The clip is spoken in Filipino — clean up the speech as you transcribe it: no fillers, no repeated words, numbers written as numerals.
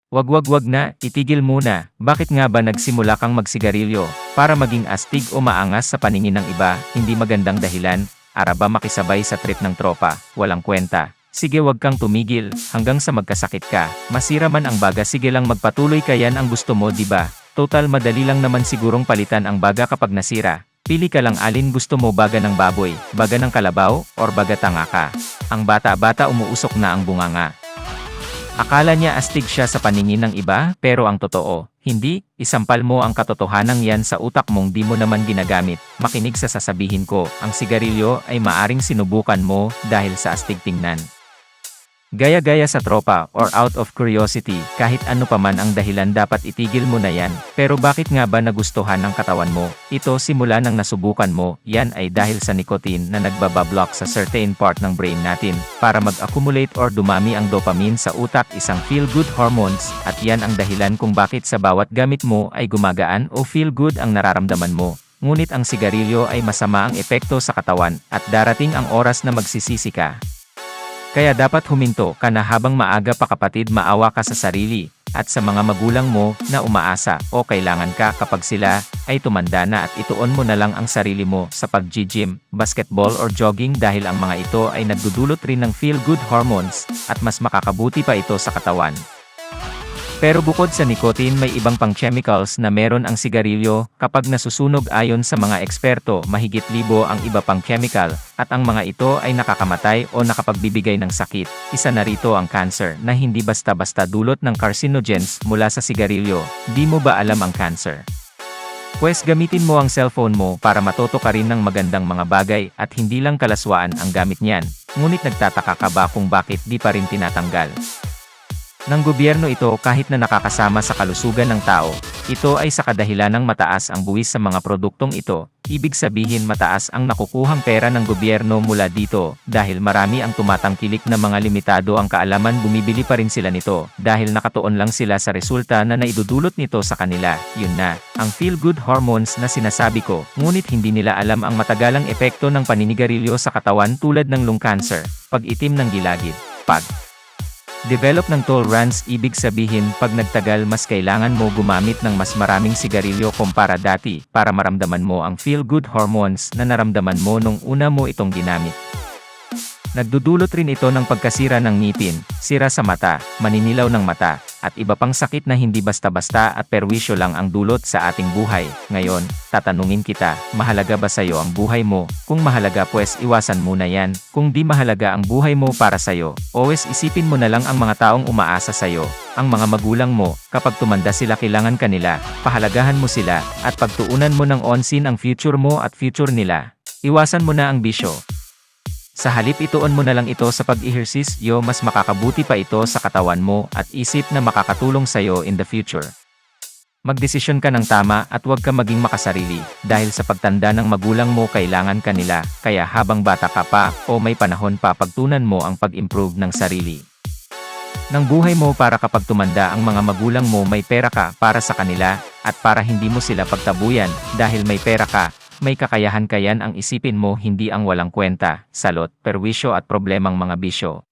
Wag na, itigil muna. Bakit nga ba nagsimula kang magsigarilyo? Para maging astig o maangas sa paningin ng iba, hindi magandang dahilan. Araba makisabay sa trip ng tropa, walang kwenta. Sige, wag kang tumigil, hanggang sa magkasakit ka. Masira man ang baga, sige lang magpatuloy, kayan ang gusto mo, diba? Total madali lang naman sigurong palitan ang baga kapag nasira. Pili ka lang, alin gusto mo, baga ng baboy, baga ng kalabaw, or baga tanga ka. Ang bata-bata umuusok na ang bunganga. Akala niya astig siya sa paningin ng iba, pero ang totoo, hindi. Isampal mo ang katotohanan yan sa utak mong di mo naman ginagamit. Makinig sa sasabihin ko, ang sigarilyo ay maaring sinubukan mo dahil sa astig tingnan. Gaya-gaya sa tropa or out of curiosity, kahit ano pa man ang dahilan, dapat itigil mo na yan. Pero bakit nga ba nagustuhan ng katawan mo? Ito simula nang nasubukan mo, yan ay dahil sa nicotine na nagbabablock sa certain part ng brain natin, para mag-accumulate or dumami ang dopamine sa utak, isang feel-good hormones, at yan ang dahilan kung bakit sa bawat gamit mo ay gumagaan o feel good ang nararamdaman mo. Ngunit ang sigarilyo ay masama ang epekto sa katawan, at darating ang oras na magsisisi ka. Kaya dapat huminto ka na habang maaga pa, kapatid. Maawa ka sa sarili, at sa mga magulang mo, na umaasa o kailangan ka kapag sila ay tumanda na, at ituon mo na lang ang sarili mo sa pag-gym, basketball or jogging, dahil ang mga ito ay nagdudulot rin ng feel-good hormones, at mas makakabuti pa ito sa katawan. Pero bukod sa nicotine, may ibang pang chemicals na meron ang sigarilyo. Kapag nasusunog, ayon sa mga eksperto, mahigit 1,000 ang iba pang chemical, at ang mga ito ay nakakamatay o nakapagbibigay ng sakit. Isa na rito ang cancer, na hindi basta-basta dulot ng carcinogens mula sa sigarilyo. Di mo ba alam ang cancer? Pwes gamitin mo ang cellphone mo para matuto ka rin ng magandang mga bagay, at hindi lang kalaswaan ang gamit niyan. Ngunit nagtataka ka ba kung bakit di pa rin tinatanggal ng gobyerno ito kahit na nakakasama sa kalusugan ng tao? Ito ay sa kadahilan ng mataas ang buwis sa mga produktong ito. Ibig sabihin, mataas ang nakukuhang pera ng gobyerno mula dito. Dahil marami ang tumatangkilik na mga limitado ang kaalaman, bumibili pa rin sila nito, dahil nakatuon lang sila sa resulta na naidudulot nito sa kanila. Yun na, ang feel-good hormones na sinasabi ko. Ngunit hindi nila alam ang matagalang epekto ng paninigarilyo sa katawan, tulad ng lung cancer, pag-itim ng gilagid, develop ng tolerance. Ibig sabihin, pag nagtagal, mas kailangan mo gumamit ng mas maraming sigarilyo kumpara dati, para maramdaman mo ang feel-good hormones na naramdaman mo nung una mo itong ginamit. Nagdudulot rin ito ng pagkasira ng ngipin, sira sa mata, maninilaw ng mata, at iba pang sakit na hindi basta-basta at perwisyo lang ang dulot sa ating buhay. Ngayon, tatanungin kita, mahalaga ba sa'yo ang buhay mo? Kung mahalaga, pues iwasan mo na yan. Kung di mahalaga ang buhay mo para sa'yo, always isipin mo na lang ang mga taong umaasa sa'yo, ang mga magulang mo. Kapag tumanda sila, kailangan kanila, pahalagahan mo sila, at pagtuunan mo ng onsin ang future mo at future nila. Iwasan mo na ang bisyo. Sa halip, ituon mo na lang ito sa pag-ehersisyo, mas makakabuti pa ito sa katawan mo at isip na makakatulong sa'yo in the future. Magdesisyon ka ng tama at huwag ka maging makasarili, dahil sa pagtanda ng magulang mo, kailangan kanila, kaya habang bata ka pa o may panahon pa, pagtunan mo ang pag-improve ng sarili ng buhay mo, para kapag tumanda ang mga magulang mo, may pera ka para sa kanila, at para hindi mo sila pagtabuyan, dahil may pera ka, may kakayahan, kayan ang isipin mo, hindi ang walang kwenta, salot, perwisyo at problemang mga bisyo.